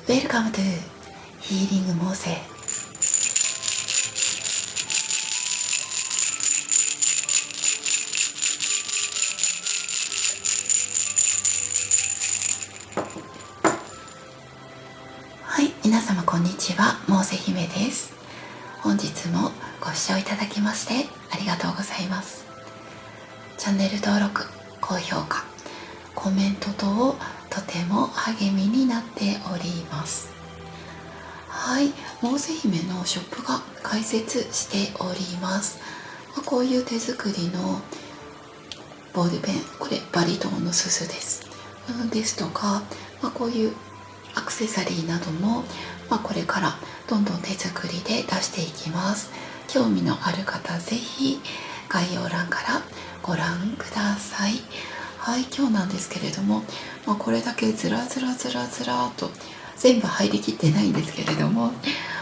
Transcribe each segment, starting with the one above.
Welcome to ヒーリングモーセ。はい、皆様こんにちは、モーセ姫です。本日もご視聴いただきましてありがとうございます。チャンネル登録、高評価、コメント等とても励みになっております。はい、モーセ姫のショップが開設しております。こういう手作りのボールペン、これバリ島のすすです、ですとか、こういうアクセサリーなども、これからどんどん手作りで出していきます。興味のある方ぜひ概要欄からご覧ください。はい、今日なんですけれども、これだけずらずらと全部入りきってないんですけれども、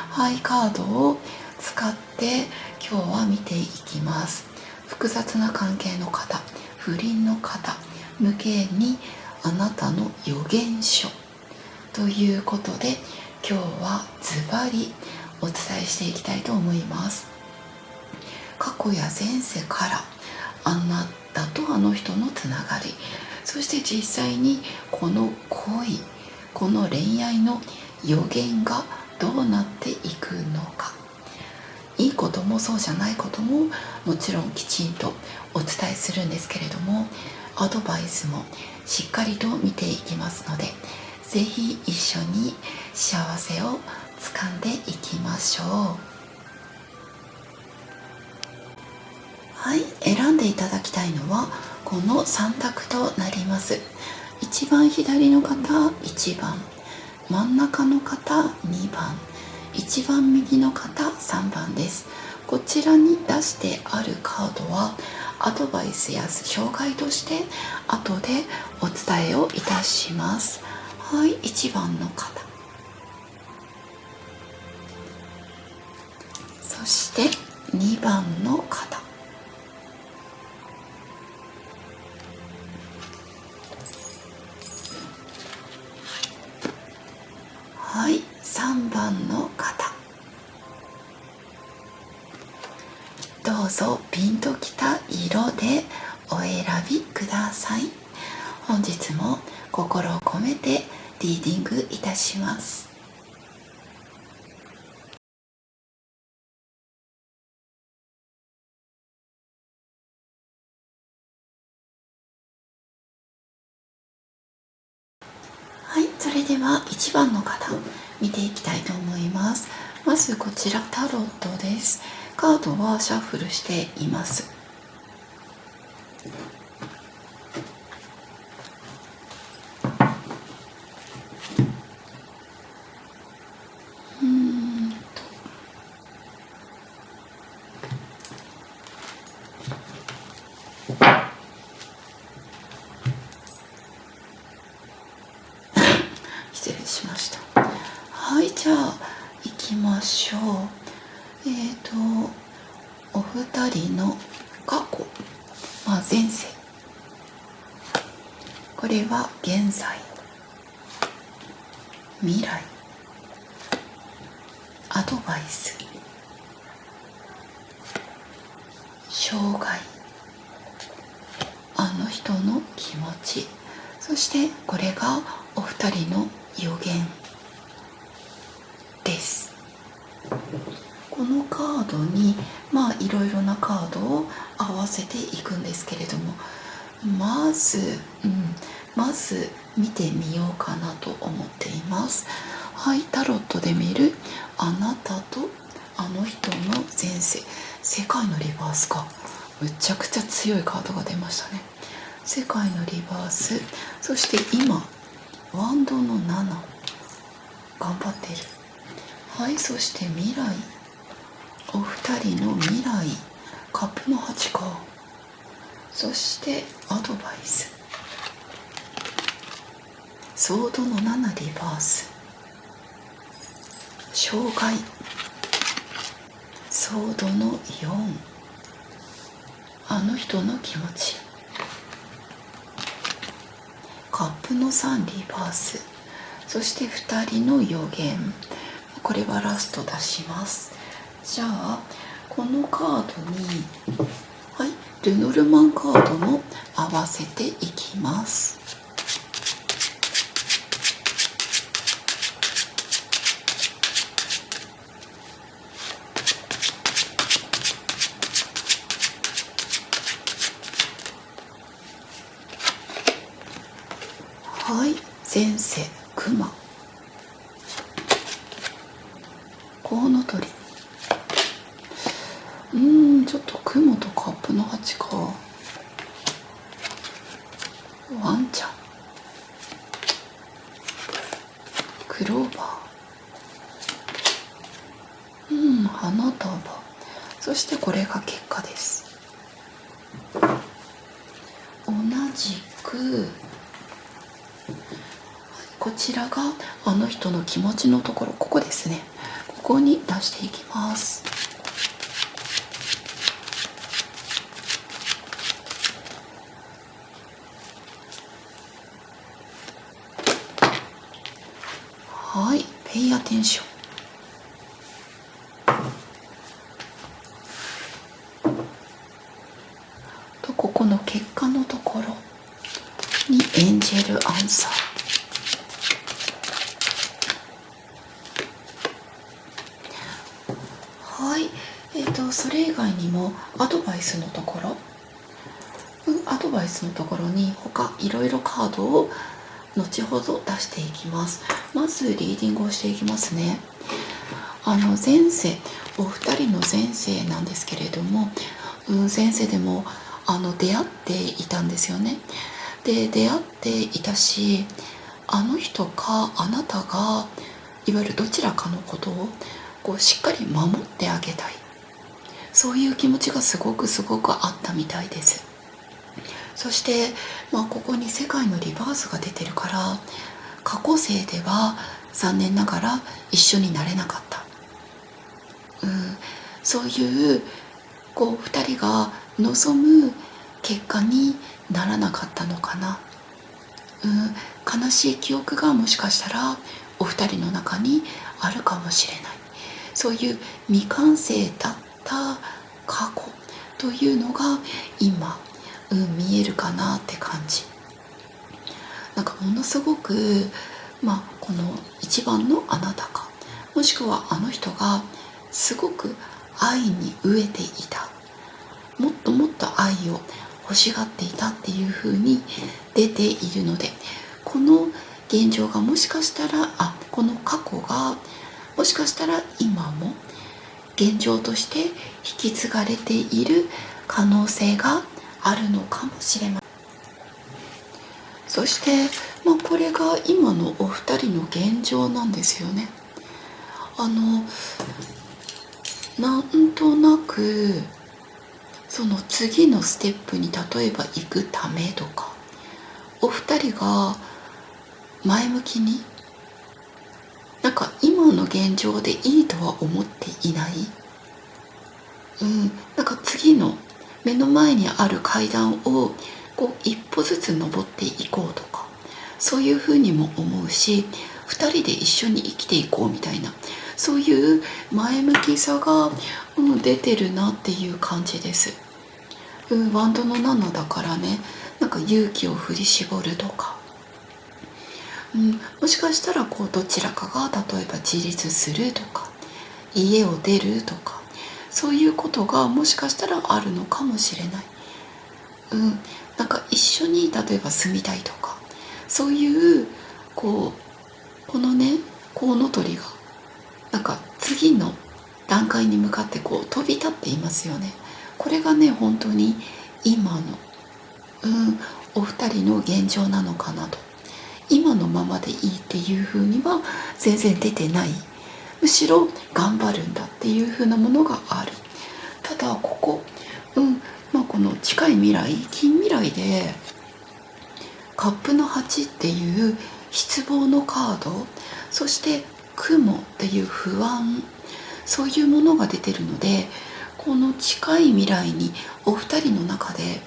はい、カードを使って今日は見ていきます。複雑な関係の方、不倫の方向けにあなたの予言書ということで、今日はズバリお伝えしていきたいと思います。過去や前世からあなたとあの人のつながり、そして実際にこの恋、この恋愛の予言がどうなっていくのか、いいこともそうじゃないことももちろんきちんとお伝えするんですけれども、アドバイスもしっかりと見ていきますので、ぜひ一緒に幸せをつかんでいきましょう。はい、選んでいただきたいのはこの3択となります。一番左の方1番、真ん中の方2番、一番右の方3番です。こちらに出してあるカードはアドバイスや紹介として後でお伝えをいたします。はい、1番の方、そして2番の方、はい、3番の方、どうぞピンときた色でお選びください。本日も心を込めてリーディングいたします。はい、それでは1番の方見ていきたいと思います。まずこちらタロットです。カードはシャッフルしています。失礼しました。はい、じゃあ行きましょう。お二人の過去、前世、これは現在、未来、アドバイス、生涯、あの人の気持ち、そしてこれがお二人の予言です。このカードにいろいろなカードを合わせていくんですけれども、まず見てみようかなと思っています。はい、タロットで見るあなたとあの人の前世、世界のリバースか、むちゃくちゃ強いカードが出ましたね。世界のリバース、そして今ワンドの7、頑張っている。はい、そして未来、お二人の未来、カップの8か、そしてアドバイス、ソードの7リバース、生涯、ソードの4、あの人の気持ち、カップの3リバース、そして2人の予言、これはラスト出します。じゃあこのカードに、はい、ルノルマンカードも合わせていきます。はい、前世クマ、コウノトリ、ちょっと雲とカップの8か。ワンちゃん、クローバー、花束、そしてこれが結果です。同じくこちらがあの人の気持ちのところ、ここですね。ここに出していきます。はい、Pay attention。とここの結果のところにエンジェルアンサー。はい、それ以外にもアドバイスのところ、アドバイスのところに他いろいろカードを後ほど出していきます。まずリーディングをしていきますね。前世、お二人の前世なんですけれども、前世でも出会っていたんですよね。で出会っていたし、あの人かあなたがいわゆるどちらかのことをこうしっかり守ってあげたい、そういう気持ちがすごくあったみたいです。そして、ここに世界のリバースが出てるから、過去世では残念ながら一緒になれなかった、そういう2人が望む結果にならなかったのかな。悲しい記憶がもしかしたらお二人の中にあるかもしれない。そういう未完成だった過去というのが今、見えるかなって感じ。なんかものすごく、この一番のあなたか、もしくはあの人がすごく愛に飢えていた、もっともっと愛を欲しがっていたっていう風に出ているので、この現状がもしかしたらこの過去がもしかしたら今も現状として引き継がれている可能性があるのかもしれません。そして、これが今のお二人の現状なんですよね。なんとなくその次のステップに例えば行くためとか、お二人が前向きになんか今の現状でいいとは思っていない、なんか次の目の前にある階段を一歩ずつ登っていこうとか、そういうふうにも思うし、2人で一緒に生きていこうみたいな、そういう前向きさが、出てるなっていう感じです。ワンドの7だからね、なんか勇気を振り絞るとか、もしかしたらどちらかが例えば自立するとか家を出るとか、そういうことがもしかしたらあるのかもしれない。なんか一緒に例えば住みたいとか、そういうこのねコウノトリがなんか次の段階に向かって飛び立っていますよね。これがね本当に今の、お二人の現状なのかなと。今のままでいいっていう風には全然出てない。むしろ頑張るんだっていう風なものがある。ただここ、この近い未来、近未来でカップの8っていう失望のカード、そして雲っていう不安、そういうものが出てるので、この近い未来にお二人の中で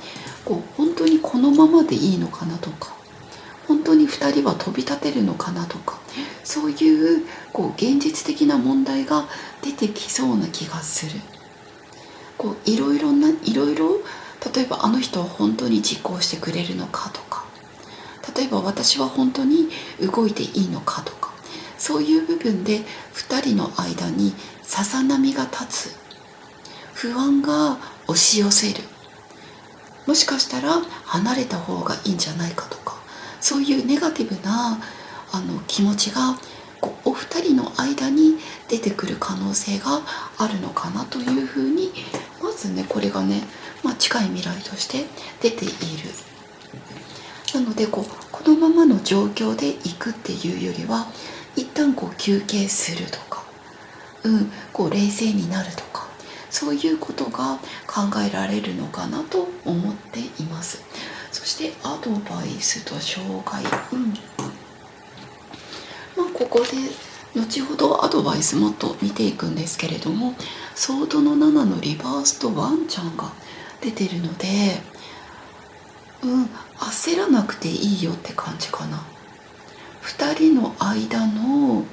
本当にこのままでいいのかなとか、本当に2人は飛び立てるのかなとか、そういう現実的な問題が出てきそうな気がする。いろいろ例えばあの人は本当に実行してくれるのかとか、例えば私は本当に動いていいのかとか、そういう部分で2人の間にささ波が立つ、不安が押し寄せる、もしかしたら離れた方がいいんじゃないかとか、そういうネガティブな気持ちがお二人の間に出てくる可能性があるのかなというふうに、まずねこれがね、近い未来として出ている。なのでこのままの状況で行くっていうよりは、一旦休憩するとか、冷静になるとか、そういうことが考えられるのかなと思っています。そしてアドバイスと障害、ここで後ほどアドバイスもっと見ていくんですけれども、ソードの7のリバースとワンちゃんが出てるので、焦らなくていいよって感じかな。2人の間の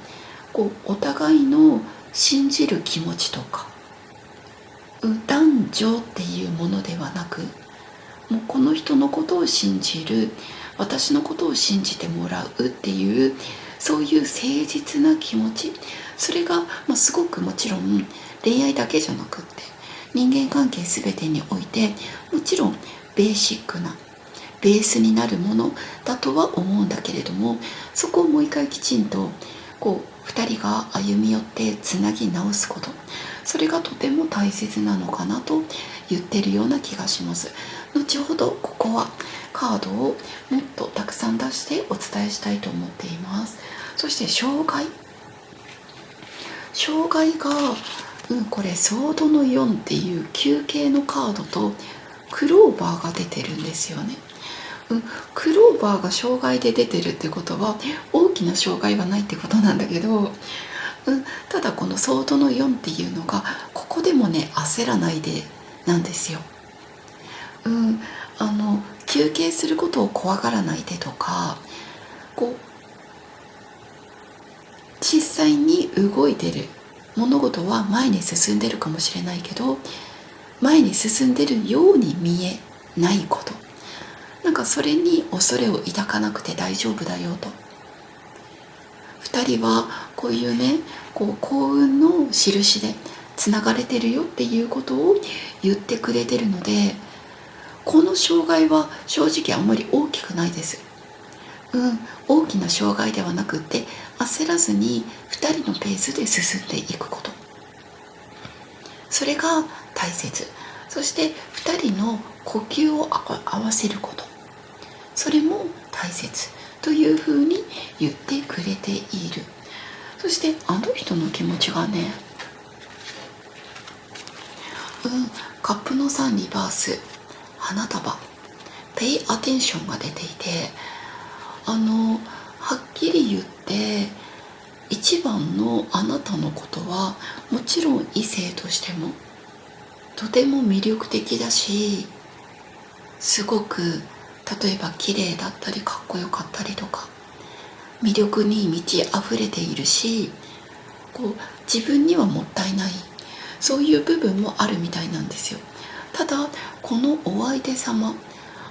お互いの信じる気持ちとか、男女っていうものではなく、もうこの人のことを信じる、私のことを信じてもらうっていう、そういう誠実な気持ち、それが、すごくもちろん恋愛だけじゃなくって人間関係全てにおいてもちろんベーシックなベースになるものだとは思うんだけれども、そこをもう一回きちんと2人が歩み寄ってつなぎ直すこと、それがとても大切なのかなと言ってるような気がします。後ほどここはカードをもっとたくさん出してお伝えしたいと思っています。そして障害が、これソードの4っていう休憩のカードとクローバーが出てるんですよね。クローバーが障害で出てるってことは大きな障害はないってことなんだけど、ただこのソードの4っていうのがここでもね、焦らないでなんですよ。休憩することを怖がらないでとか、実際に動いてる物事は前に進んでるかもしれないけど、前に進んでるように見えないこと、それに恐れを抱かなくて大丈夫だよと。2人はこういうね、幸運の印でつながれてるよっていうことを言ってくれてるので、この障害は正直あんまり大きくないです。大きな障害ではなくって、焦らずに2人のペースで進んでいくこと、それが大切。そして2人の呼吸を合わせること、それも大切というふうに言ってくれている。そしてあの人の気持ちがね、カップの3リバース、花束、ペイアテンションが出ていて、はっきり言って一番のあなたのことはもちろん異性としてもとても魅力的だし、すごく例えば綺麗だったりかっこよかったりとか、魅力に満ち溢れているし、自分にはもったいない、そういう部分もあるみたいなんですよ。ただこのお相手様、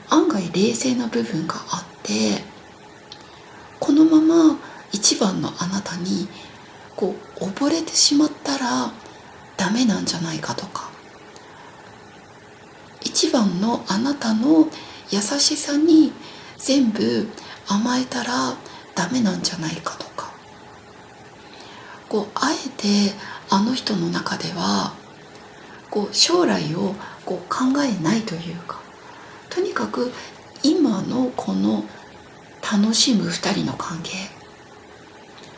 案外冷静な部分があって、このまま一番のあなたに溺れてしまったらダメなんじゃないかとか、一番のあなたの優しさに全部甘えたらダメなんじゃないかとか、あえてあの人の中では将来を考えないというか、とにかく今のこの楽しむ2人の関係、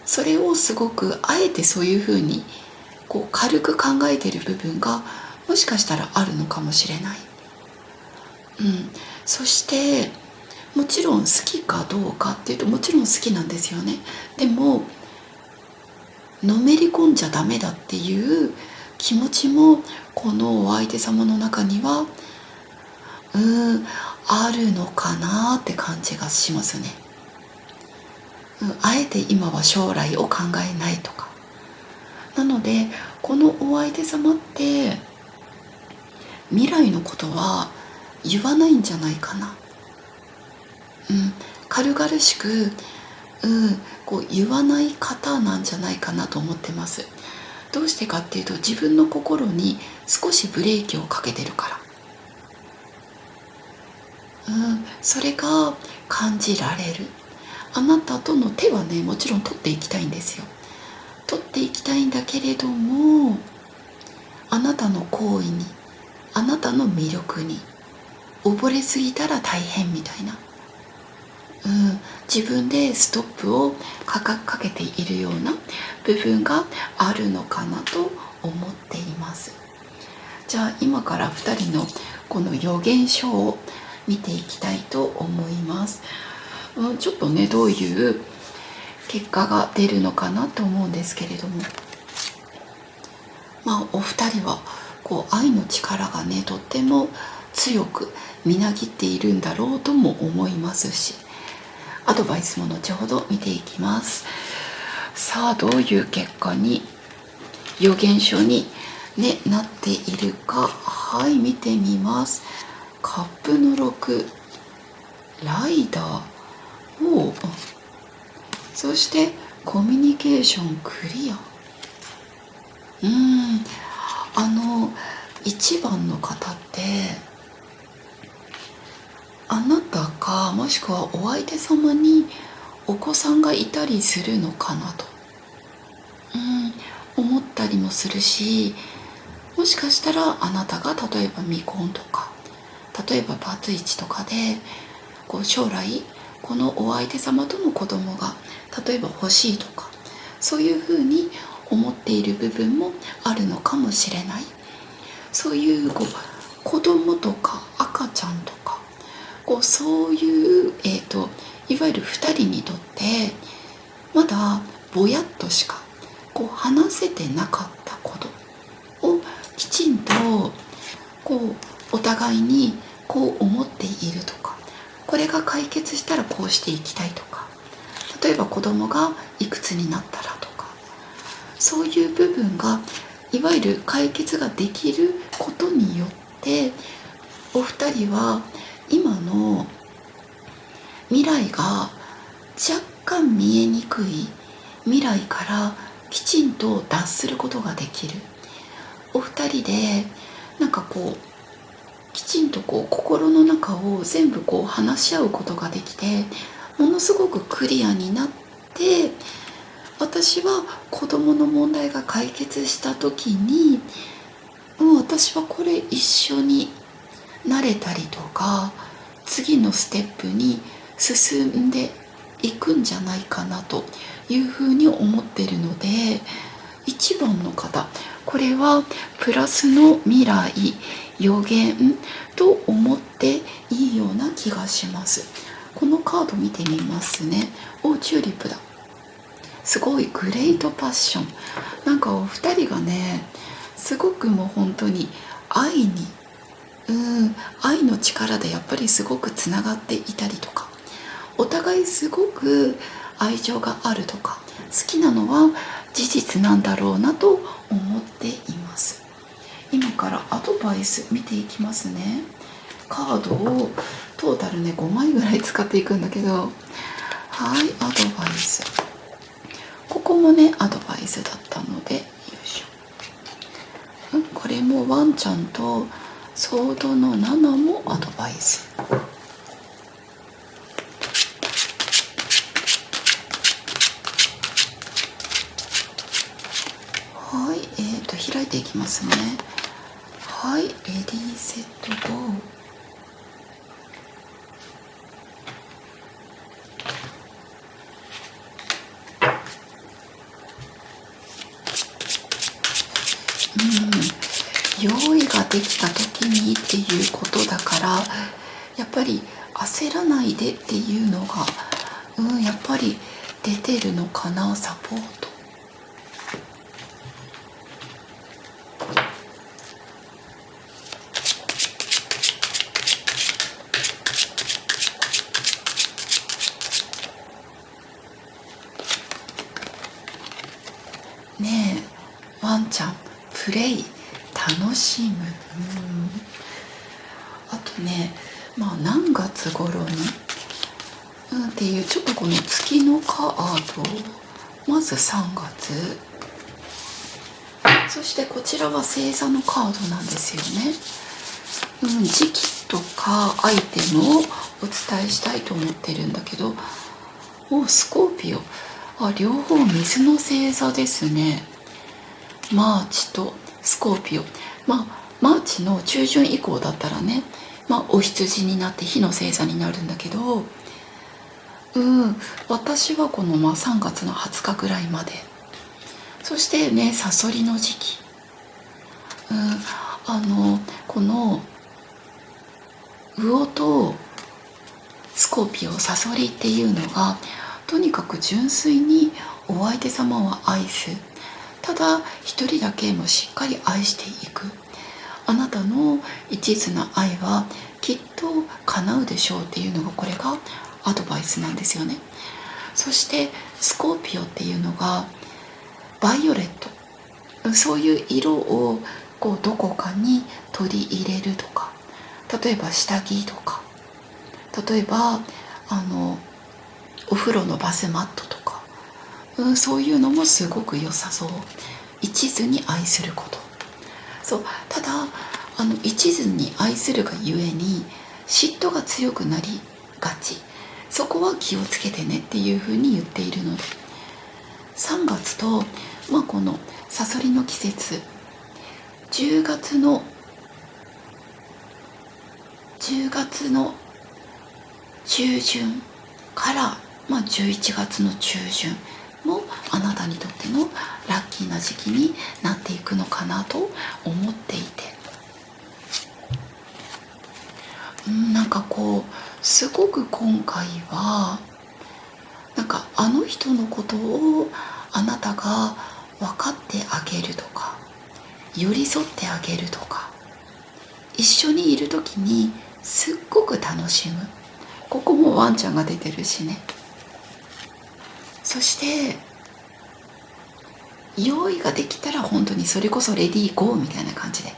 それをすごくあえてそういうふうに軽く考えている部分がもしかしたらあるのかもしれない。そしてもちろん好きかどうかっていうと、もちろん好きなんですよね。でものめり込んじゃダメだっていう気持ちもこのお相手様の中にはあるのかなって感じがしますね。あえて今は将来を考えないとか。なのでこのお相手様って未来のことは言わないんじゃないかな。軽々しく、こう言わない方なんじゃないかなと思ってます。どうしてかっていうと、自分の心に少しブレーキをかけてるから、それが感じられる。あなたとの手はね、もちろん取っていきたいんですよ。取っていきたいんだけれども、あなたの行為に、あなたの魅力に溺れすぎたら大変みたいな、自分でストップをかけているような部分があるのかなと思っています。じゃあ今から2人のこの予言書を見ていきたいと思います。ちょっとね、どういう結果が出るのかなと思うんですけれども、お二人はこう愛の力がね、とっても強くみなぎっているんだろうとも思いますし、アドバイスも後ほど見ていきます。さあ、どういう結果に、予言書に、なっているか。はい、見てみます。カップの6、ライダー、そしてコミュニケーションクリア。1番の方ってあなたか、もしくはお相手様にお子さんがいたりするのかなと、思ったりもするし、もしかしたらあなたが例えば未婚とか、例えばバツイチとかでこう将来このお相手様との子供が例えば欲しいとか、そういうふうに思っている部分もあるのかもしれない。そういう子供とか赤ちゃんとか、そういう、いわゆる2人にとってまだぼやっとしか話せてなかったことをきちんとお互いにこう思っているとか、これが解決したらこうしていきたいとか、例えば子供がいくつになったらとか、そういう部分がいわゆる解決ができることによって、お二人は今の未来が若干見えにくい未来からきちんと脱することができる。お二人できちんと心の中を全部話し合うことができて、ものすごくクリアになって、私は子供の問題が解決した時に、私はこれ一緒になれたりとか、次のステップに進んでいくんじゃないかなというふうに思っているので、1番の方、これはプラスの未来予言と思っていいような気がします。このカード見てみますね。チューリップだ。すごいグレートパッション。お二人がね、すごくもう本当に愛の力でやっぱりすごくつながっていたりとか、お互いすごく愛情があるとか、好きなのは事実なんだろうなと思っています。今からアドバイス見ていきますね。カードをトータルね5枚ぐらい使っていくんだけど、はい、アドバイス、ここもねアドバイスだったので、よいしょ、これもワンちゃんとソードの7もアドバイス。はい、開いていきますね。はい、レディーセットゴー。用意ができた時にっていうことだから、やっぱり焦らないでっていうのが、やっぱり出てるのかな、サポート。ねえ、ワンちゃんプレイ楽しむ。あとね、何月頃にっていう、ちょっとこの月のカード、まず3月、そしてこちらは星座のカードなんですよね。時期とかアイテムをお伝えしたいと思ってるんだけど、スコーピオ、両方水の星座ですね。マーチとスコーピオ。マーチの中旬以降だったらね、お羊になって火の星座になるんだけど、私はこの3月の20日ぐらいまで。そしてね、サソリの時期。この魚とスコーピオ、サソリっていうのが、とにかく純粋にお相手様は愛す。ただ一人だけもしっかり愛していく。あなたの一途な愛はきっと叶うでしょうっていうのが、これがアドバイスなんですよね。そしてスコーピオっていうのがバイオレット、そういう色をどこかに取り入れるとか、例えば下着とか、例えばお風呂のバスマットとか、そういうのもすごく良さそう。一途に愛すること。そう、ただ一途に愛するがゆえに嫉妬が強くなりがち。そこは気をつけてねっていうふうに言っているので、3月と、このサソリの季節、10月の中旬から11月の中旬もあなたにとってのラッキーな時期になっていくのかなと思っていて、すごく今回はあの人のことをあなたが分かってあげるとか、寄り添ってあげるとか、一緒にいる時にすっごく楽しむ。ここもワンちゃんが出てるしね。そして用意ができたら本当にそれこそレディーゴーみたいな感じで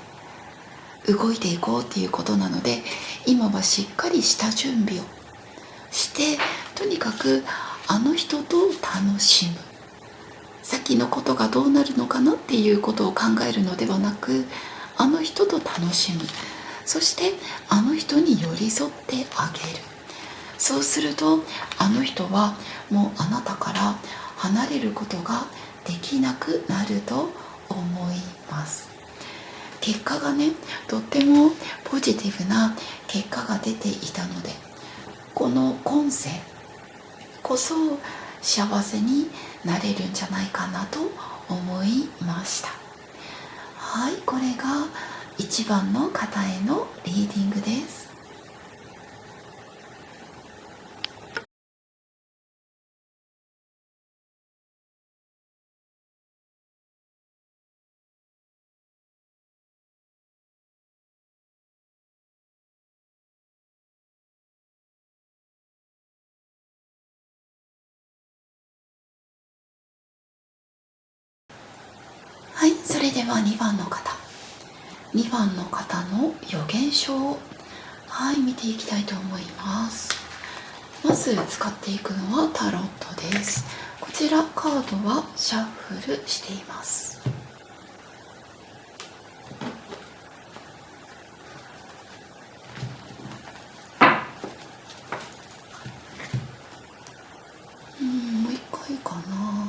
動いていこうっていうことなので、今はしっかりした準備をして、とにかくあの人と楽しむ。先のことがどうなるのかなっていうことを考えるのではなく、あの人と楽しむ。そしてあの人に寄り添ってあげる。そうするとあの人はもうあなたから離れることができなくなると思います。結果がね、とってもポジティブな結果が出ていたので、この今世こそ幸せになれるんじゃないかなと思いました。はい、これが1番の方へのリーディングです。はい、それでは2番の方の予言書を見ていきたいと思います。まず使っていくのはタロットです。こちらカードはシャッフルしています。もう一回かな。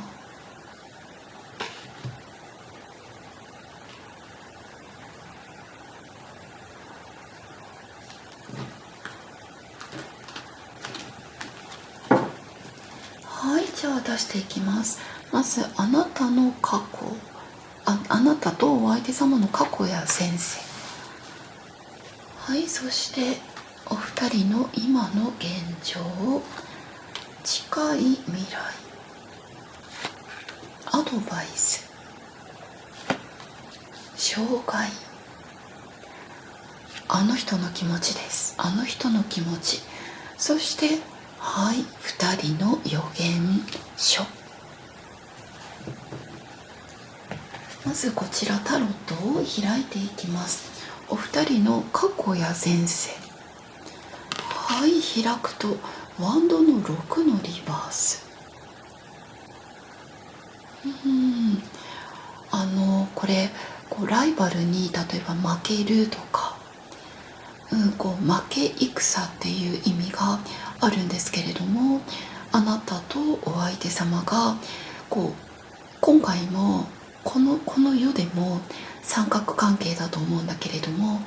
はい、じゃあ出していきます。まずあなたの過去、あなたとお相手様の過去や前世。はい、そしてお二人の今の現状、近い未来、アドバイス、障害、あの人の気持ちです。あの人の気持ち。そしてはい、2人の予言書。まずこちらタロットを開いていきます。お二人の過去や前世。はい、開くとワンドの6のリバース。これライバルに例えば負けるとか、負け戦っていう意味があるんですけれども、あなたとお相手様が今回もこの世でも三角関係だと思うんだけれども、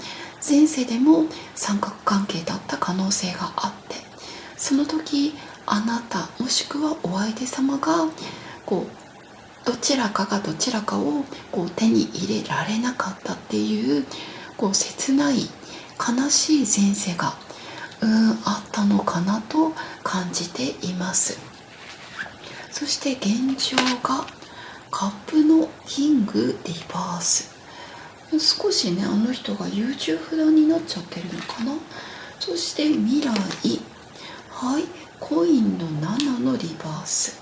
前世でも三角関係だった可能性があって、その時あなたもしくはお相手様がどちらかがどちらかを手に入れられなかったっていう切ない悲しい前世があったのかなと感じています。そして現状がカップのキングリバース。少しね、あの人が優柔不断になっちゃってるのかな。そして未来、はい、コインの7のリバース。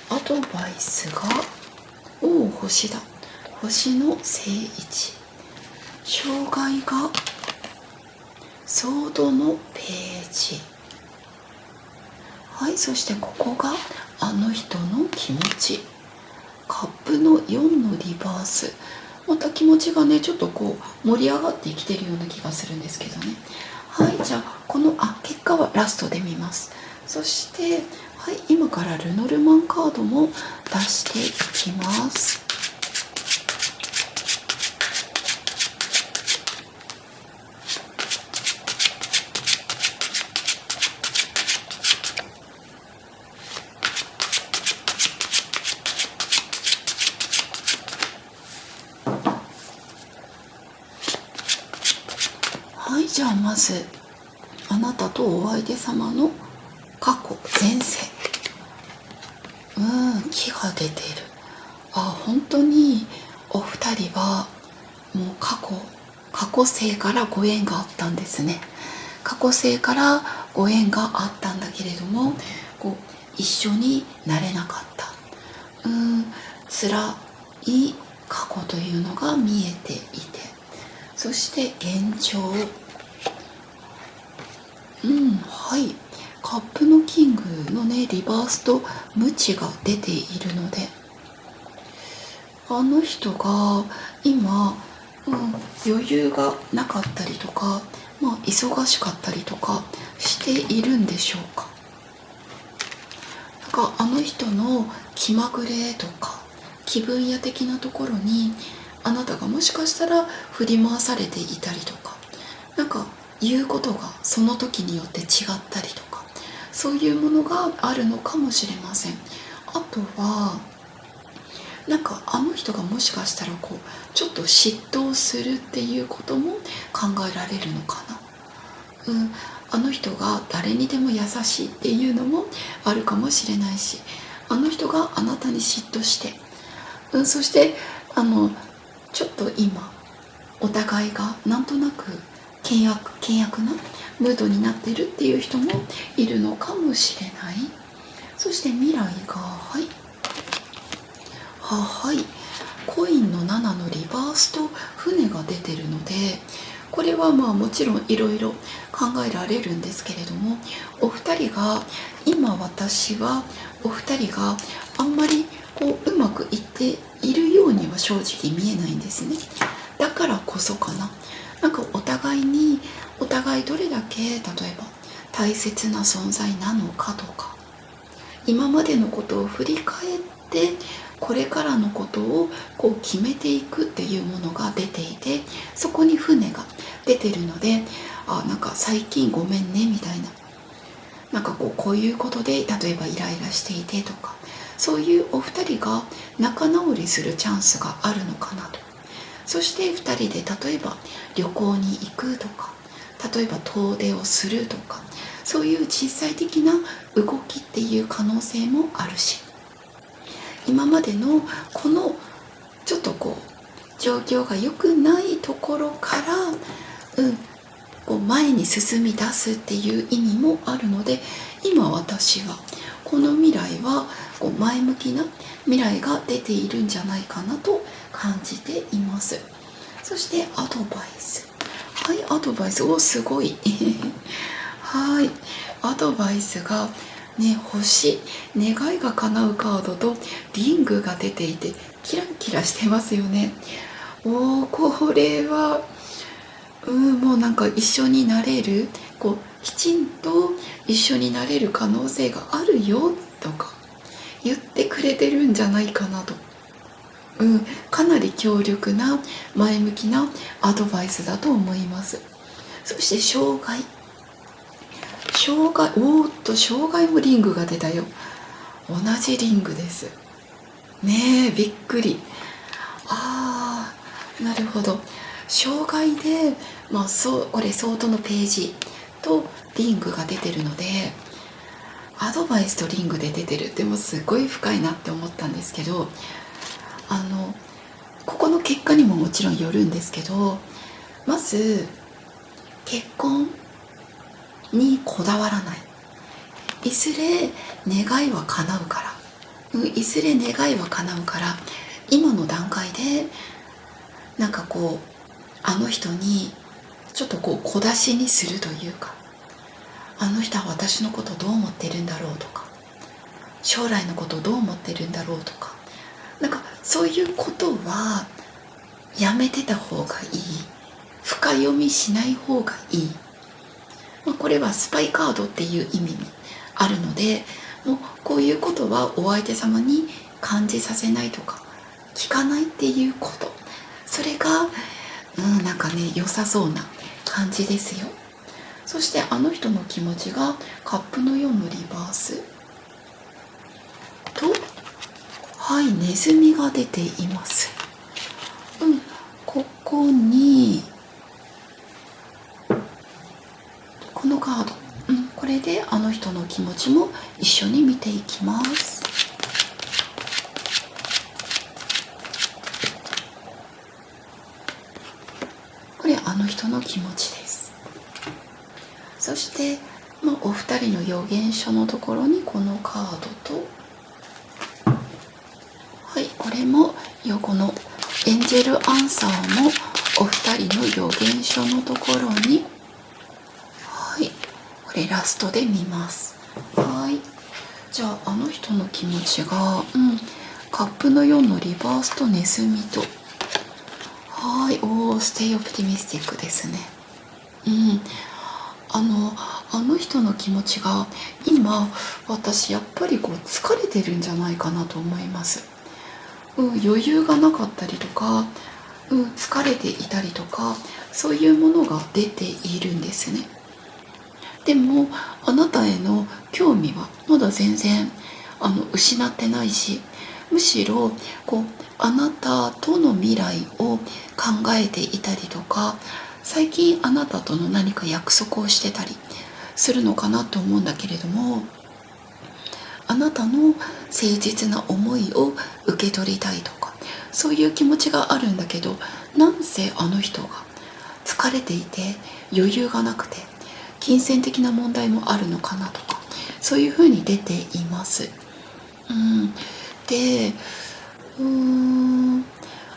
アドバイスが星だ。星の正位置。障害がソードのページ。はい、そしてここがあの人の気持ち。カップの4のリバース。また気持ちがね、ちょっと盛り上がってきてるような気がするんですけどね。はい、じゃあこの結果はラストで見ます。そしてはい、今からルノルマンカードも出していきます。はい、じゃあまずあなたとお相手様の過去前世。木が出ている。本当にお二人はもう過去世からご縁があったんですね。過去世からご縁があったんだけれども、一緒になれなかった。辛い過去というのが見えていて、そして現状、はい、カップのキングのね、リバースと無知が出ているので、あの人が今、余裕がなかったりとか、忙しかったりとかしているんでしょうか。あの人の気まぐれとか気分屋的なところにあなたがもしかしたら振り回されていたりとか、言うことがその時によって違ったりとか、そういうものがあるのかもしれません。あとはあの人がもしかしたらちょっと嫉妬するっていうことも考えられるのかな。あの人が誰にでも優しいっていうのもあるかもしれないし、あの人があなたに嫉妬して、そしてちょっと今お互いがなんとなく険悪なムードになってるっていう人もいるのかもしれない。そして未来がはいコインの7のリバースと船が出てるので、これはもちろんいろいろ考えられるんですけれども、お二人が私はお二人があんまりうまくいっているようには正直見えないんですね。だからこそかな。お互いどれだけ例えば大切な存在なのかとか、今までのことを振り返ってこれからのことを決めていくっていうものが出ていて、そこに船が出てるので、最近ごめんねみたいな、こういうことで例えばイライラしていてとか、そういうお二人が仲直りするチャンスがあるのかなと。そして二人で例えば旅行に行くとか、例えば遠出をするとか、そういう実際的な動きっていう可能性もあるし、今までのこのちょっと状況が良くないところから前に進み出すっていう意味もあるので、今私はこの未来はこう前向きな未来が出ているんじゃないかなと感じています。そしてアドバイス、はい、アドバイス、お、すごいはい、アドバイスがね、星、願いが叶うカードとリングが出ていてキラキラしてますよね。おー、これはもうなんか一緒になれる、こうきちんと一緒になれる可能性があるよとか言ってくれてるんじゃないかなと、かなり強力な前向きなアドバイスだと思います。そして障害、おーっと、障害もリングが出たよ。同じリングですね。え、びっくり。あー、なるほど。障害で、これソードのページとリングが出てるので、アドバイスとリングで出てるってもうすごい深いなって思ったんですけど、ここの結果にももちろんよるんですけど、まず結婚にこだわらない。いずれ願いは叶うから、いずれ願いは叶うから、今の段階でなんかこうあの人にちょっとこう小出しにするというか、あの人は私のことどう思ってるんだろうとか、将来のことどう思ってるんだろうとか、なんかそういうことはやめてた方がいい。深読みしない方がいい。これはスパイカードっていう意味にあるので、もうこういうことはお相手様に感じさせないとか聞かないっていうこと、それがなんかね、良さそうな感じですよ。そしてあの人の気持ちがカップの4のリバースと、はい、ネズミが出ています。ここにこのカード、これであの人の気持ちも一緒に見ていきます。これあの人の気持ちです。そして、お二人の予言書のところにこのカードと、はい、これも横のエンジェルアンサーもお二人の予言書のところに、はい、これラストで見ます。はい、じゃああの人の気持ちが、カップの4のリバースとネズミと、はい、ステイオプティミスティックですね。あの人の気持ちが今、私やっぱりこう疲れてるんじゃないかなと思います。余裕がなかったりとか、疲れていたりとか、そういうものが出ているんですね。でもあなたへの興味はまだ全然失ってないし、むしろこうあなたとの未来を考えていたりとか、最近あなたとの何か約束をしてたりするのかなと思うんだけれども、あなたの誠実な思いを受け取りたいとか、そういう気持ちがあるんだけど、なんせあの人が疲れていて余裕がなくて金銭的な問題もあるのかなとか、そういうふうに出ています。で、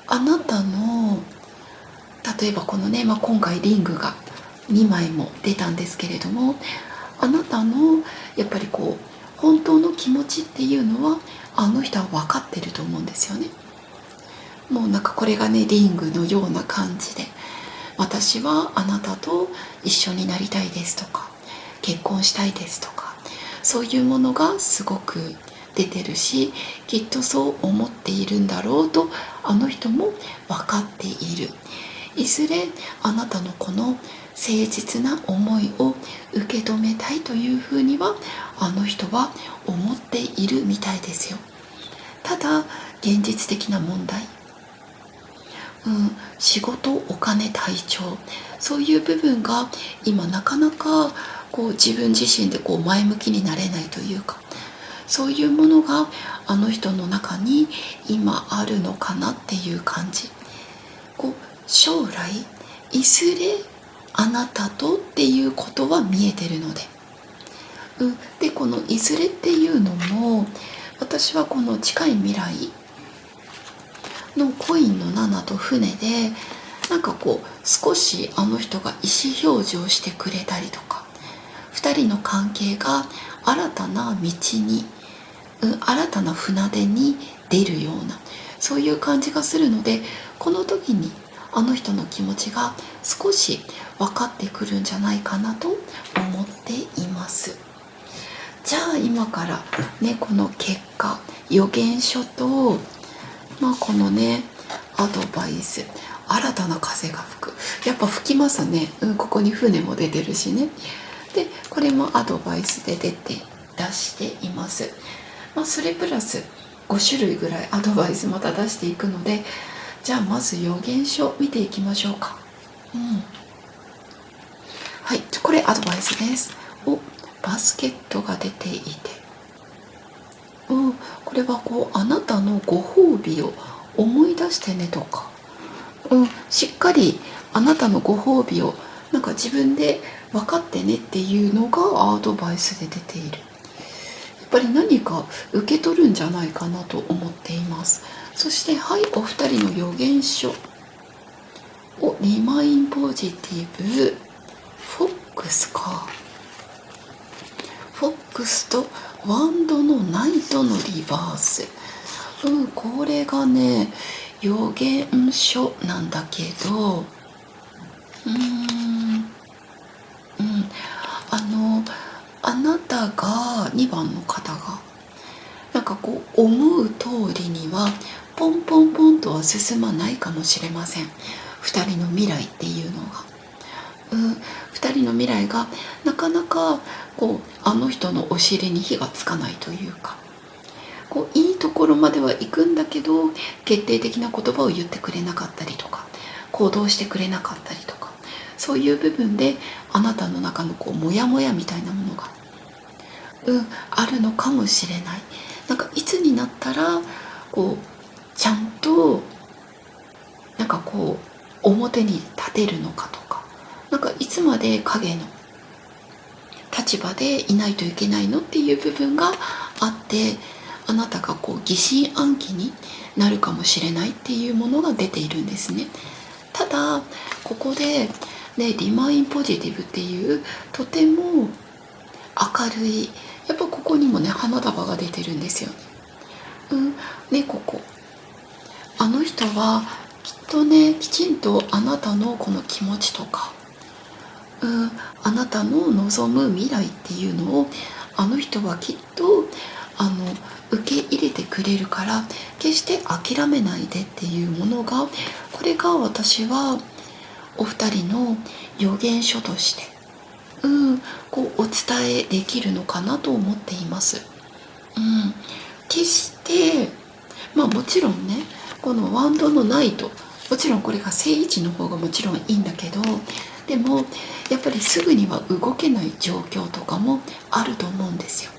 あなたの例えばこのね、今回リングが2枚も出たんですけれども、あなたのやっぱりこう本当の気持ちっていうのはあの人は分かってると思うんですよね。もうなんかこれがね、リングのような感じで、私はあなたと一緒になりたいですとか、結婚したいですとか、そういうものがすごく出てるし、きっとそう思っているんだろうとあの人も分かっている。いずれあなたのこの誠実な思いを受け止めたいというふうにはあの人は思っているみたいですよ。ただ現実的な問題、仕事、お金、体調、そういう部分が今なかなかこう自分自身でこう前向きになれないというか、そういうものがあの人の中に今あるのかなっていう感じ。こう将来いずれあなたとっていうことは見えてるので、でこのいずれっていうのも、私はこの近い未来のコインの7と船で、なんかこう少しあの人が意思表示をしてくれたりとか、2人の関係が新たな道に、新たな船出に出るような、そういう感じがするので、この時にあの人の気持ちが少し分かってくるんじゃないかなと思っています。じゃあ今からね、この結果予言書と、このねアドバイス、新たな風が吹く、やっぱ吹きますね。ここに船も出てるしね。でこれもアドバイスで出しています。それプラス5種類ぐらいアドバイスまた出していくので、じゃあまず予言書見ていきましょうか。はい、これアドバイスです。バスケットが出ていて、これはこうあなたのご褒美を思い出してねとか、しっかりあなたのご褒美をなんか自分で分かってねっていうのがアドバイスで出ている。やっぱり何か受け取るんじゃないかなと思っています。そしてお二人の予言書リマインポジティブ、フォックスか。フォックスとワンドのナイトのリバース。これがね予言書なんだけど、あなたが2番の方がなんかこう思う通りにはポンポンポンとは進まないかもしれません。2人の未来っていうのが、2人の未来がなかなかこうあの人のお尻に火がつかないというか、こういいところまでは行くんだけど決定的な言葉を言ってくれなかったりとか、行動してくれなかったりとか、そういう部分であなたの中のこうモヤモヤみたいなものが、あるのかもしれない。なんかいつになったらこうちゃんとなんかこう表に立てるのかとか、なんかいつまで影の立場でいないといけないのっていう部分があって、あなたがこう疑心暗鬼になるかもしれないっていうものが出ているんですね。ただここで、リマインポジティブっていうとても明るい、やっぱここにもね花束が出てるんですよ。ここあの人はきっとねきちんとあなたのこの気持ちとか、あなたの望む未来っていうのをあの人はきっと受け入れてくれるから、決して諦めないでっていうものが、これが私はお二人の予言書としてこうお伝えできるのかなと思っています。決してもちろんね、このワンドのナイト、もちろんこれが正位置の方がもちろんいいんだけど、でもやっぱりすぐには動けない状況とかもあると思うんですよ。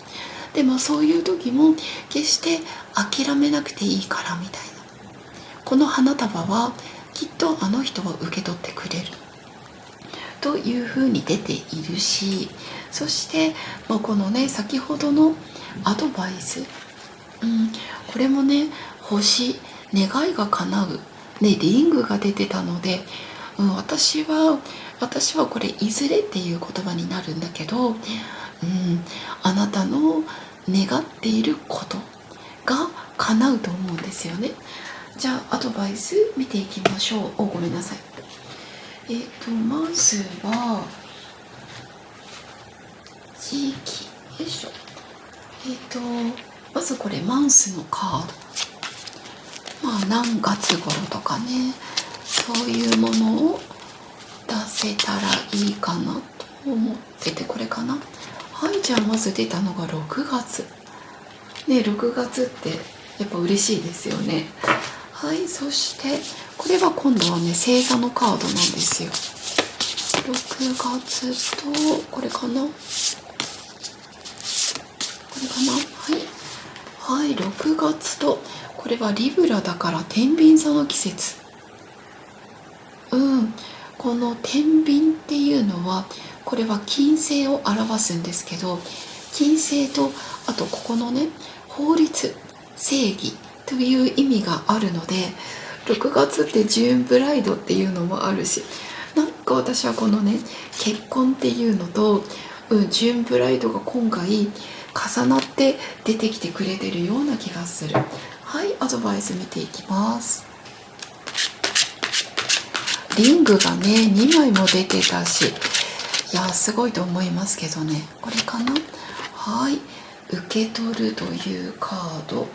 でもそういう時も決して諦めなくていいからみたいな、この花束はきっとあの人は受け取ってくれるというふうに出ているし、そしてこのね先ほどのアドバイス、これもね星、願いが叶う、リングが出てたので、私はこれいずれっていう言葉になるんだけど、あなたの願っていることが叶うと思うんですよね。じゃあアドバイス見ていきましょう。ごめんなさい。まずは地域、よいしょ。まずこれマンスのカード、何月頃とかね、そういうものを出せたらいいかなと思ってて、これかな。じゃあまず出たのが6月ね。6月ってやっぱ嬉しいですよね。そしてこれは今度はね星座のカードなんですよ。6月とこれかな、6月とこれはリブラだから天秤座の季節。この天秤っていうのはこれは金星を表すんですけど、金星と、あとここのね、法律、正義という意味があるので、6月ってジューンブライドっていうのもあるし、なんか私はこのね、結婚っていうのと、ジューンブライドが今回重なって出てきてくれてるような気がする。はい、アドバイス見ていきます。リングがね、2枚も出てたし、いやすごいと思いますけどね。これかな。はい、受け取るというカード。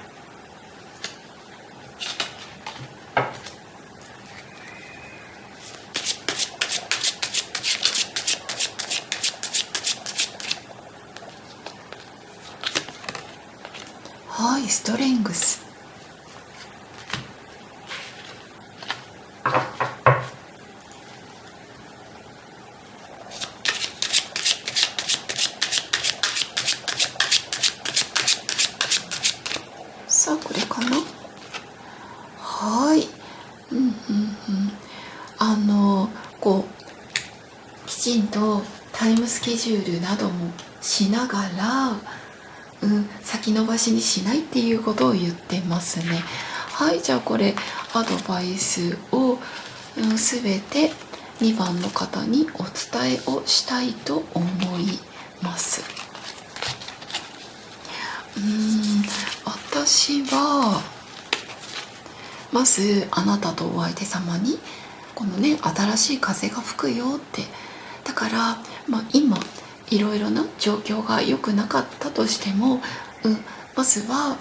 はい、ストレングス。さあこれかな。はい、こうきちんとタイムスケジュールなどもしながら、先延ばしにしないっていうことを言ってますね。はい、じゃあこれアドバイスを、全て2番の方にお伝えをしたいと思います。私はまずあなたとお相手様にこのね、新しい風が吹くよって。だから、今いろいろな状況が良くなかったとしても、まずは、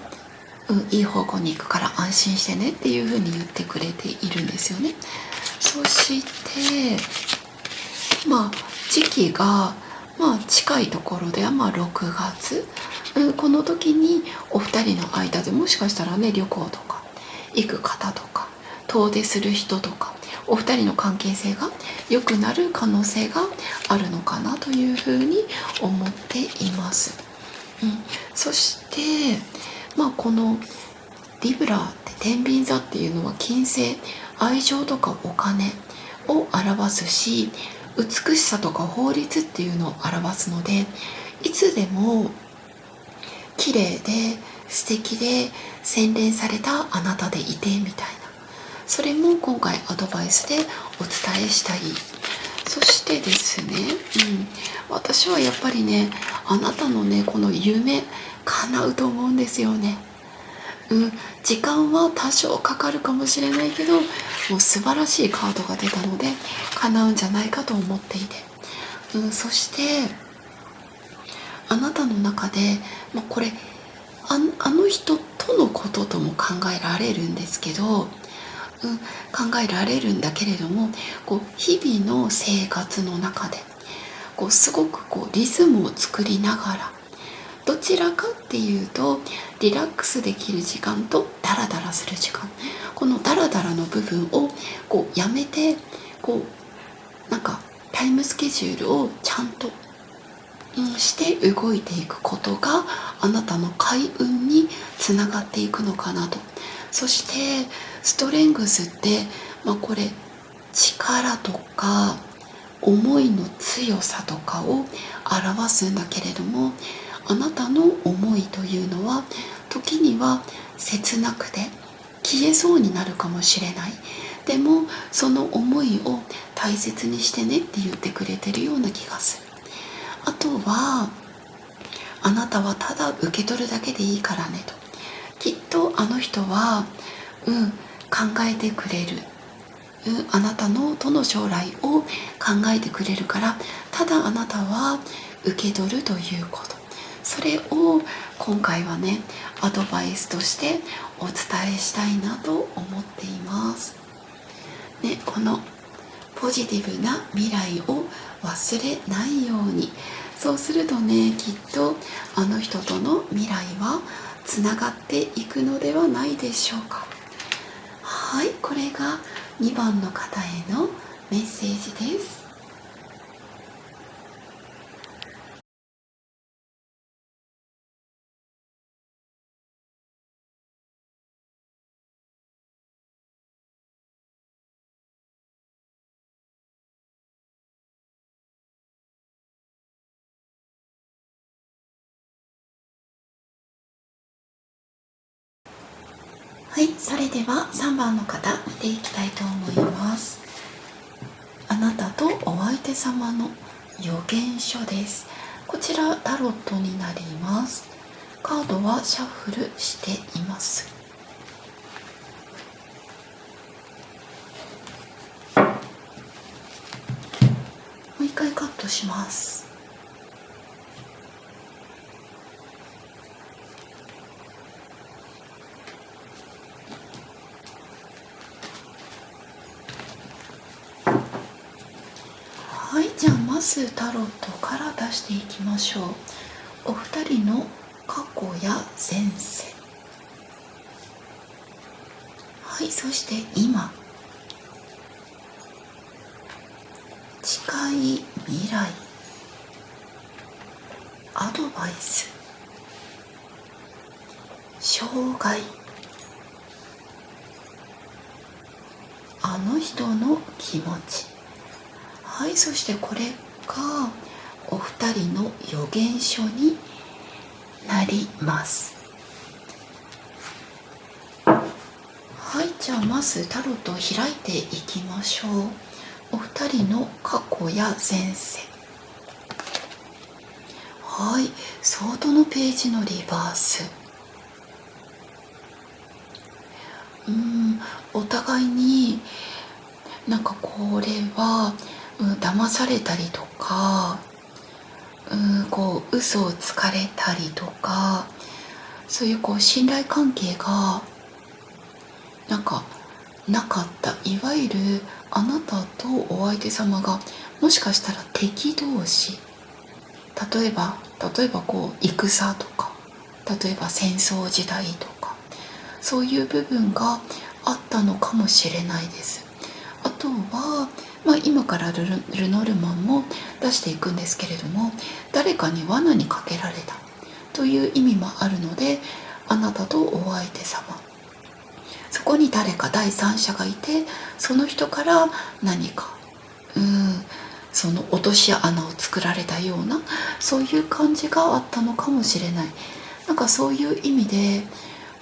いい方向に行くから安心してねっていう風に言ってくれているんですよね。そして時期が近いところでは6月、この時にお二人の間でもしかしたらね、旅行とか行く方とか遠出する人とか、お二人の関係性が良くなる可能性があるのかなというふうに思っています。そしてこのリブラって天秤座っていうのは金星、愛情とかお金を表すし、美しさとか法律っていうのを表すので、いつでも綺麗で素敵で洗練されたあなたでいてみたいな、それも今回アドバイスでお伝えしたい。そしてですね、私はやっぱりね、あなたのね、この夢叶うと思うんですよね。時間は多少かかるかもしれないけど、もう素晴らしいカードが出たので叶うんじゃないかと思っていて、そしてあなたの中で、これあの人とのこととも考えられるんですけど、考えられるんだけれども、日々の生活の中ですごくリズムを作りながら、どちらかっていうとリラックスできる時間とダラダラする時間、このダラダラの部分をやめて、なんかタイムスケジュールをちゃんとして動いていくことがあなたの開運につながっていくのかなと。そしてストレングスって、これ力とか思いの強さとかを表すんだけれども、あなたの思いというのは時には切なくて消えそうになるかもしれない。でもその思いを大切にしてねって言ってくれてるような気がする。あとは、あなたはただ受け取るだけでいいからねと。きっとあの人は考えてくれる、あなたのとの将来を考えてくれるから、ただあなたは受け取るということ、それを今回はね、アドバイスとしてお伝えしたいなと思っています、このポジティブな未来を忘れないように。そうするとね、きっとあの人との未来はつながっていくのではないでしょうか。はい、これが2番の方へのメッセージです。はい、それでは3番の方見ていきたいと思います。あなたとお相手様の予言書です。こちらタロットになります。カードはシャッフルしています。もう一回カットします。はい、じゃあまずタロットから出していきましょう。お二人の過去や前世、はい、そして今、近い未来、アドバイス、障害、あの人の気持ち、はい、そしてこれがお二人の予言書になります。はい、じゃあまずタロットを開いていきましょう。お二人の過去や前世、はい、ソードのページのリバース。お互いになんかこれは、騙されたりとか、こう嘘をつかれたりとか、そういうこう信頼関係がなんかなかった。いわゆるあなたとお相手様がもしかしたら敵同士、例えばこう戦とか、例えば戦争時代とか、そういう部分があったのかもしれないです。あとは、今からルノルマンも出していくんですけれども、誰かに罠にかけられたという意味もあるので、あなたとお相手様、そこに誰か第三者がいて、その人から何かその落とし穴を作られたような、そういう感じがあったのかもしれない。なんかそういう意味で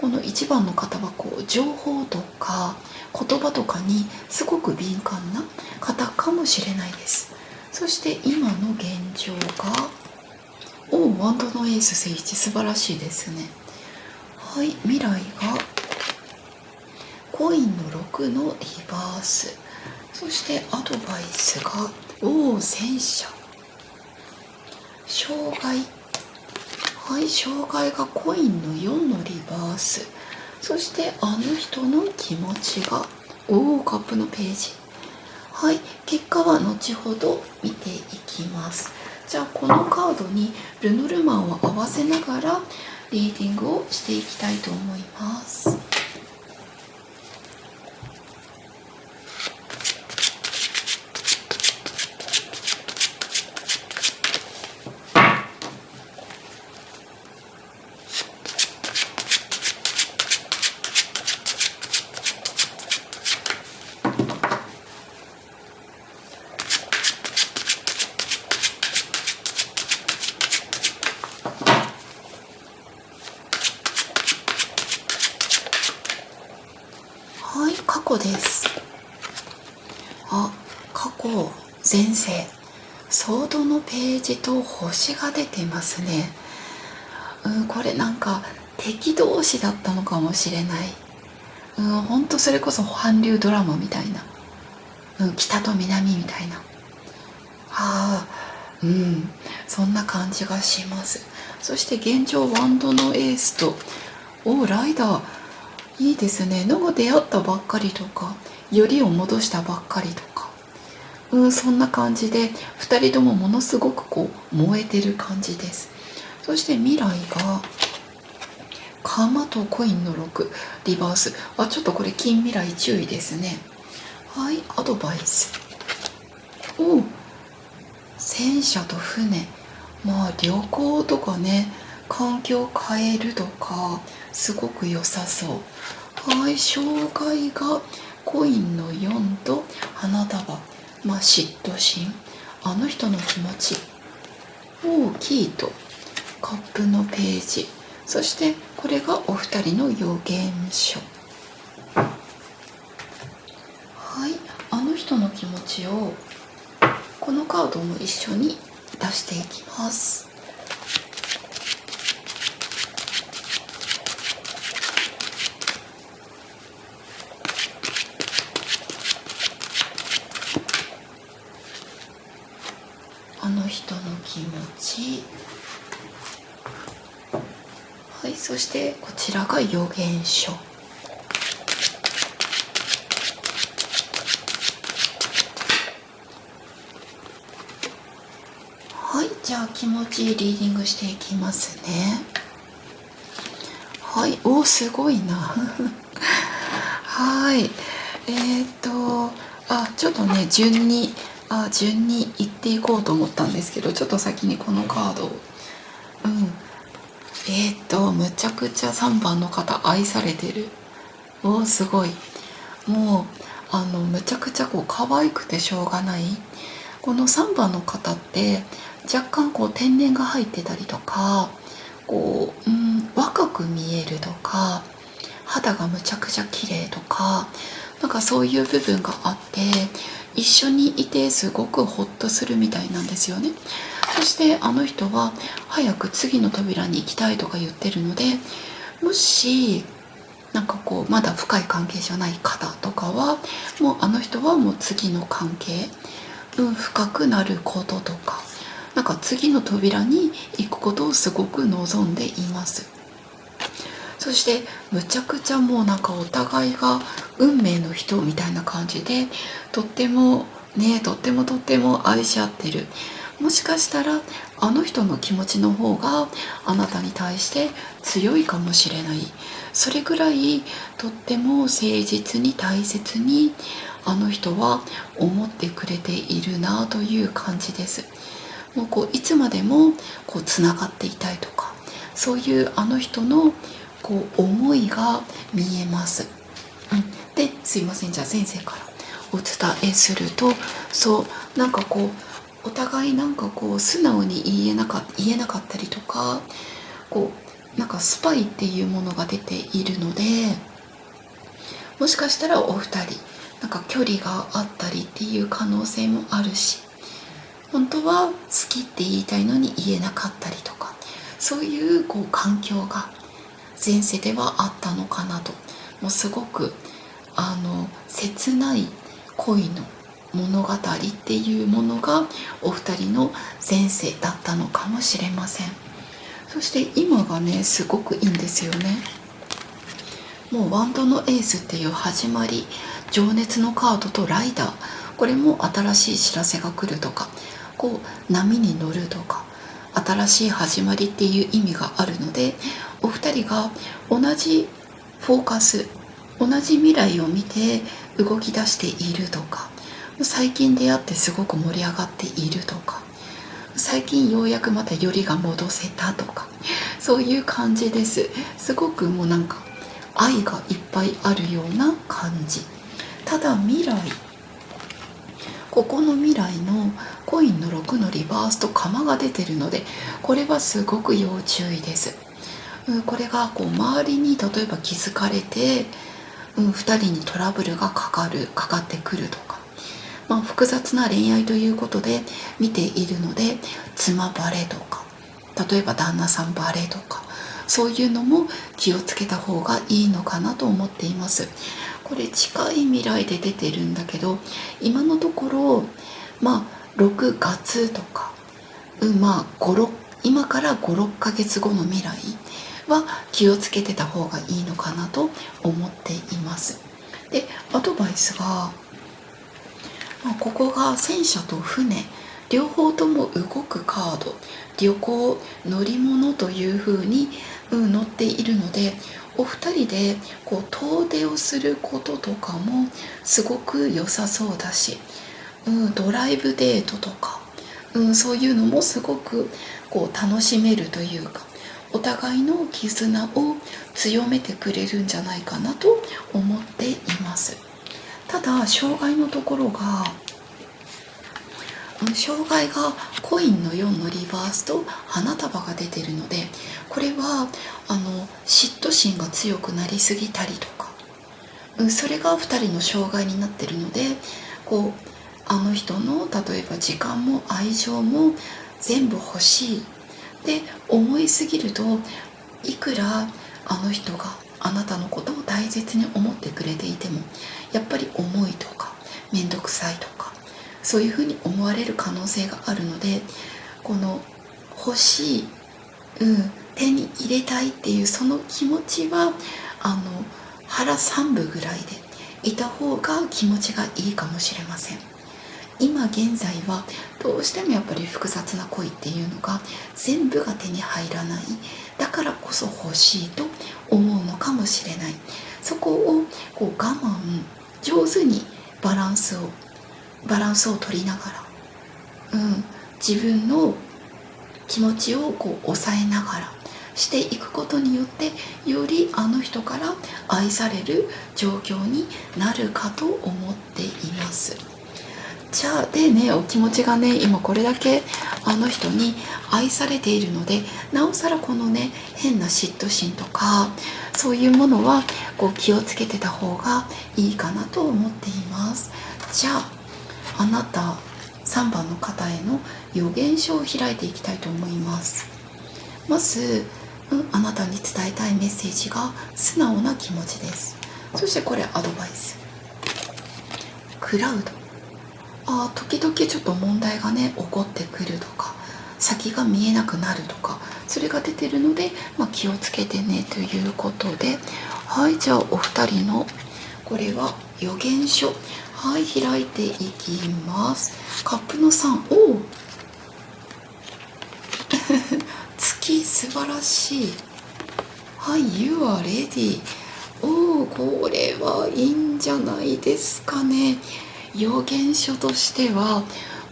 この1番の方はこう情報とか言葉とかにすごく敏感な方かもしれないです。そして今の現状がワンドのエース聖一、素晴らしいですね。はい、未来がコインの6のリバース、そしてアドバイスが戦車、障害、はい、障害がコインの4のリバース、そしてあの人の気持ちがカップのページ。はい、結果は後ほど見ていきます。じゃあこのカードにルノルマンを合わせながらリーディングをしていきたいと思います。はい、過去です。過去、前世、ソードのページと星が出てますね。これなんか敵同士だったのかもしれない。ほんとそれこそ韓流ドラマみたいな、北と南みたいな、そんな感じがします。そして現状ワンドのエースとライダー、いいですね。の出会ったばっかりとか、よりを戻したばっかりとか、そんな感じで2人ともものすごくこう燃えてる感じです。そして未来が鎌とコインの6リバース、ちょっとこれ近未来注意ですね。はい、アドバイス、戦車と船、旅行とかね、環境を変えるとかすごく良さそう。はい、障害がコインの4と花束、嫉妬心、あの人の気持ち、キーとカップのページ、そしてこれがお二人の予言書。気持ちをこのカードも一緒に出していきます。あの人の気持ち、はい、そしてこちらが予言書。はい、じゃあ気持ちリーディングしていきますね。はい、お、すごいなはい、ちょっとね順に言っていこうと思ったんですけど、ちょっと先にこのカードをむちゃくちゃ3番の方愛されてる。お、すごい。もうむちゃくちゃ可愛くてしょうがない。この3番の方って若干天然が入ってたりとか、若く見えるとか、肌がむちゃくちゃ綺麗とか、なんかそういう部分があって、一緒にいてすごくホッとするみたいなんですよね。そしてあの人は早く次の扉に行きたいとか言ってるので、もしなんかまだ深い関係じゃない方とかは、もうあの人はもう次の関係、深くなることとか、なんか次の扉に行くことをすごく望んでいます。そしてむちゃくちゃもうなんかお互いが運命の人みたいな感じで、とっても愛し合ってる。もしかしたらあの人の気持ちの方があなたに対して強いかもしれない。それぐらいとっても誠実に大切にあの人は思ってくれているなという感じです。もういつまでもつながっていたいとか、そういうあの人の思いが見えます。ですいません、じゃあ先生からお伝えすると、そうなんかお互いなんか素直に言えなかったりとか、なんかスパイっていうものが出ているので、もしかしたらお二人なんか距離があったりっていう可能性もあるし、本当は好きって言いたいのに言えなかったりとか、そういう環境が前世ではあったのかなと。もうすごく切ない恋の物語っていうものがお二人の前世だったのかもしれません。そして今がねすごくいいんですよね。もうワンドのエースっていう始まり、情熱のカードとライダー、これも新しい知らせが来るとか、波に乗るとか、新しい始まりっていう意味があるので、お二人が同じフォーカス、同じ未来を見て動き出しているとか、最近出会ってすごく盛り上がっているとか、最近ようやくまたよりが戻せたとか、そういう感じです。すごくもうなんか愛がいっぱいあるような感じ。ただ未来、ここの未来のコインの6のリバースと釜が出てるので、これはすごく要注意です。これが周りに例えば気づかれて、2人にトラブルがかかってくるとか、複雑な恋愛ということで見ているので、妻バレとか、例えば旦那さんバレとか、そういうのも気をつけた方がいいのかなと思っています。これ近い未来で出てるんだけど、今のところ6月とか、今から5、6ヶ月後の未来は気をつけてた方がいいのかなと思っています。で、アドバイスが、ここが戦車と船両方とも動くカード、旅行、乗り物という風に載っているので、お二人で遠出をすることとかもすごく良さそうだし、ドライブデートとか、そういうのもすごく楽しめるというか、お互いの絆を強めてくれるんじゃないかなと思っています。ただ障害のところが、障害がコインの4のリバースと花束が出てるので、これは嫉妬心が強くなりすぎたりとか、それが2人の障害になってるので、あの人の例えば時間も愛情も全部欲しいって思いすぎると、いくらあの人があなたのことを大切に思ってくれていても、やっぱり重いとか面倒くさいとかそういうふうに思われる可能性があるので、この欲しい、手に入れたいっていうその気持ちは腹三分ぐらいでいた方が気持ちがいいかもしれません。今現在はどうしてもやっぱり複雑な恋っていうのが全部が手に入らない、だからこそ欲しいと思うのかもしれない。そこをこう我慢上手にバランスを取りながら、自分の気持ちをこう抑えながらしていくことによって、よりあの人から愛される状況になるかと思っています。じゃあでね、お気持ちがね今これだけあの人に愛されているので、なおさらこのね変な嫉妬心とかそういうものはこう気をつけてた方がいいかなと思っています。じゃああなた3番の方への予言書を開いていきたいと思います。まず、あなたに伝えたいメッセージが素直な気持ちです。そしてこれアドバイス。クラウド、時々ちょっと問題がね起こってくるとか、先が見えなくなるとか、それが出てるので、気をつけてねということで、はい、じゃあお二人のこれは予言書、はい、開いていきます。カップの3、月、素晴らしい。はい、You are ready。これはいいんじゃないですかね。予言書としては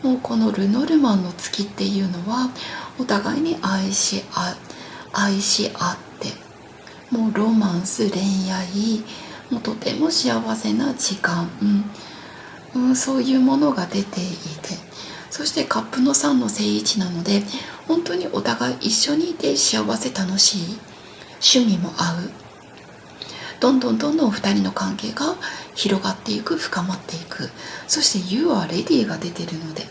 もうこのルノルマンの月っていうのはお互いに愛し合ってもうロマンス、恋愛、もうとても幸せな時間、そういうものが出ていて、そしてカップの3の正位置なので本当にお互い一緒にいて幸せ、楽しい、趣味も合う、どんどんお二人の関係が広がっていく、深まっていく。そして You are ready が出てるので、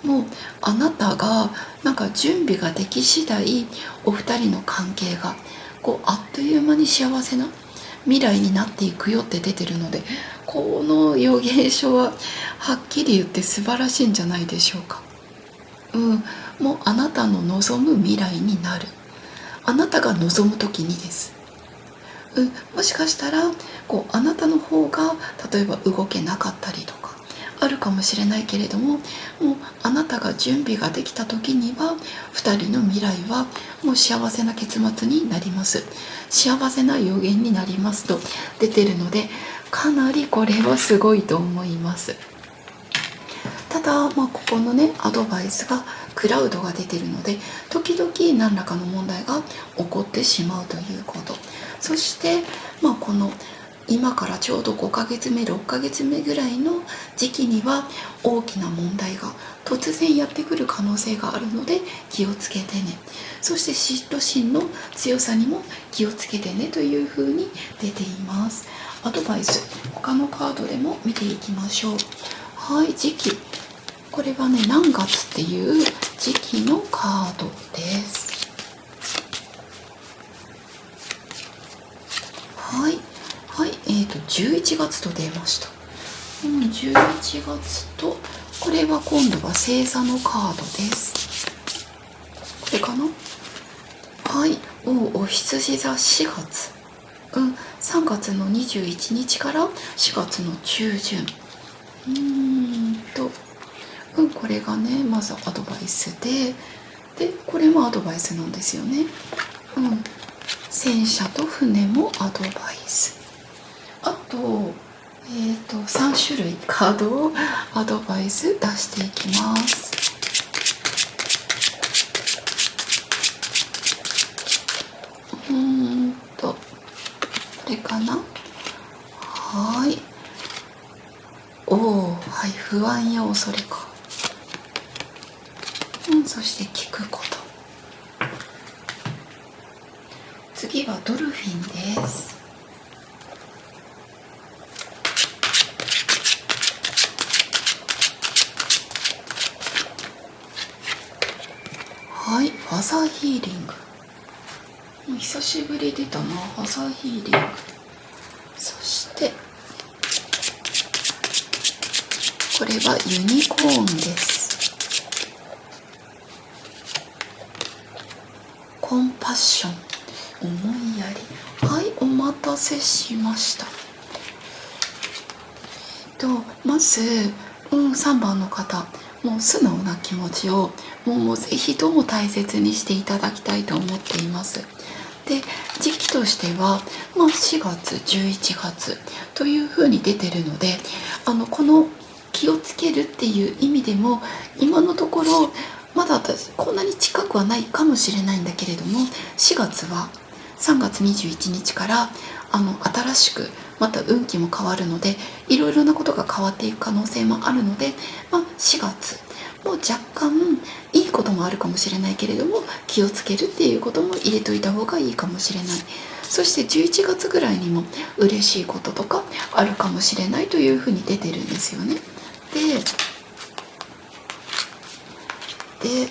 もうあなたがなんか準備ができ次第お二人の関係がこうあっという間に幸せな未来になっていくよって出てるので、この予言書ははっきり言って素晴らしいんじゃないでしょうか。もうあなたの望む未来になる、あなたが望む時にです。もしかしたらこうあなたの方が例えば動けなかったりとかあるかもしれないけれども、もうあなたが準備ができた時には2人の未来はもう幸せな結末になります、幸せな予言になりますと出てるので、かなりこれはすごいと思います。ただ、ここのねアドバイスがクラウドが出てるので、時々何らかの問題が起こってしまうということ。そして、この今からちょうど5ヶ月目6ヶ月目ぐらいの時期には大きな問題が突然やってくる可能性があるので気をつけてね。そして嫉妬心の強さにも気をつけてねというふうに出ています。アドバイス、他のカードでも見ていきましょう。はい、時期、これはね何月っていう時期のカードです。はい、11月と出ました。11月と、これは今度は星座のカードです。これかな。はい、お羊座4月、3月の21日から4月の中旬。これがねまずアドバイスで、これもアドバイスなんですよね。戦車と船もアドバイス。あと、3種類カードをアドバイス出していきます。これかな。はい。はい、不安や恐れか。そして聞くこと。次はドルフィンです。ハザーヒーリング、久しぶり出たな、ハザーヒーリング。そしてこれはユニコーンです。コンパッション、思いやり。はい、お待たせしました。まず、3番の方、もう素直な気持ちをもうぜひとも大切にしていただきたいと思っています。で、時期としては、4月11月というふうに出てるので、この気をつけるっていう意味でも今のところまだ私こんなに近くはないかもしれないんだけれども、4月は3月21日から新しくまた運気も変わるので、いろいろなことが変わっていく可能性もあるので、4月も若干いいこともあるかもしれないけれども、気をつけるっていうことも入れといた方がいいかもしれない。そして11月ぐらいにも嬉しいこととかあるかもしれないというふうに出てるんですよね。で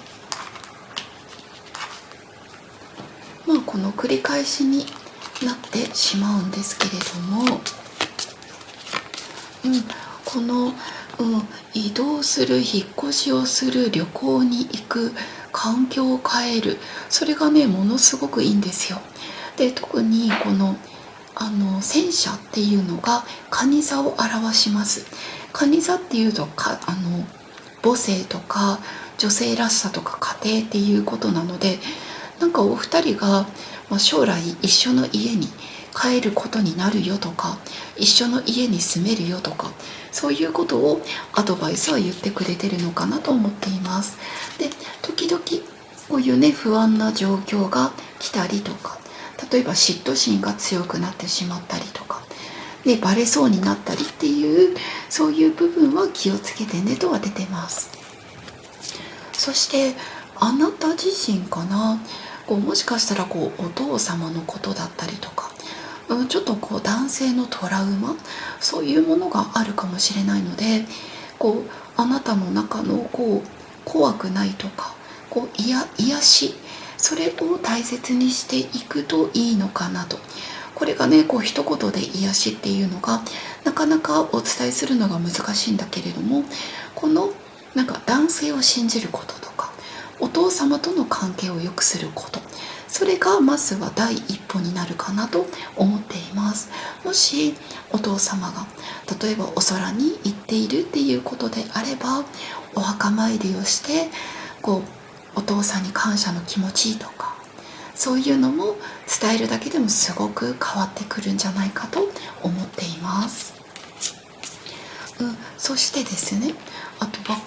この繰り返しになってしまうんですけれども、この、移動する、引っ越しをする、旅行に行く、環境を変える、それがねものすごくいいんですよ。で、特にこの戦車っていうのが蟹座を表します。蟹座っていうと母性とか女性らしさとか家庭っていうことなので、なんかお二人が将来一緒の家に帰ることになるよとか、一緒の家に住めるよとか、そういうことをアドバイスは言ってくれてるのかなと思っています。で、時々こういうね不安な状況が来たりとか、例えば嫉妬心が強くなってしまったりとか、でバレそうになったりっていう、そういう部分は気をつけてねとは出てます。そしてあなた自身かな、もしかしたらお父様のことだったりとか、ちょっと男性のトラウマ、そういうものがあるかもしれないので、あなたの中の怖くないとか癒し、それを大切にしていくといいのかなと。これがね一言で癒しっていうのがなかなかお伝えするのが難しいんだけれども、この男性を信じることとか、お父様との関係を良くすること、それがまずは第一歩になるかなと思っています。もしお父様が例えばお空に行っているっていうことであれば、お墓参りをしてお父さんに感謝の気持ちとか、そういうのも伝えるだけでもすごく変わってくるんじゃないかと思っています。そしてですね、あとは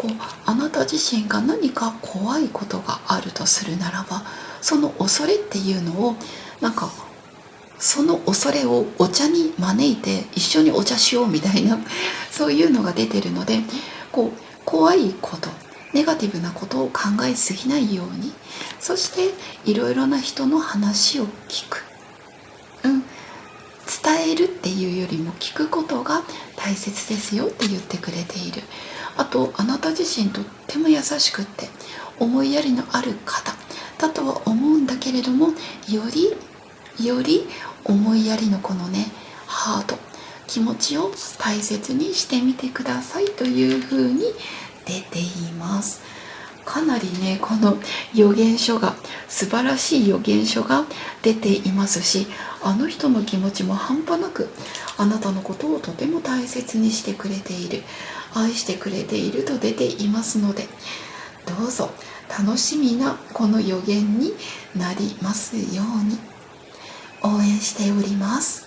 あなた自身が何か怖いことがあるとするならば、その恐れっていうのをその恐れをお茶に招いて一緒にお茶しようみたいなそういうのが出てるので、怖いこと、ネガティブなことを考えすぎないように、そしていろいろな人の話を聞く、伝えるっていうよりも聞くことが大切ですよって言ってくれている。あと、あなた自身とっても優しくって思いやりのある方だとは思うんだけれども、より思いやりのこのねハート、気持ちを大切にしてみてくださいというふうに出ています。かなりねこの予言書が素晴らしい予言書が出ていますし、あの人の気持ちも半端なくあなたのことをとても大切にしてくれている、愛してくれていると出ていますので、どうぞ楽しみなこの予言になりますように応援しております。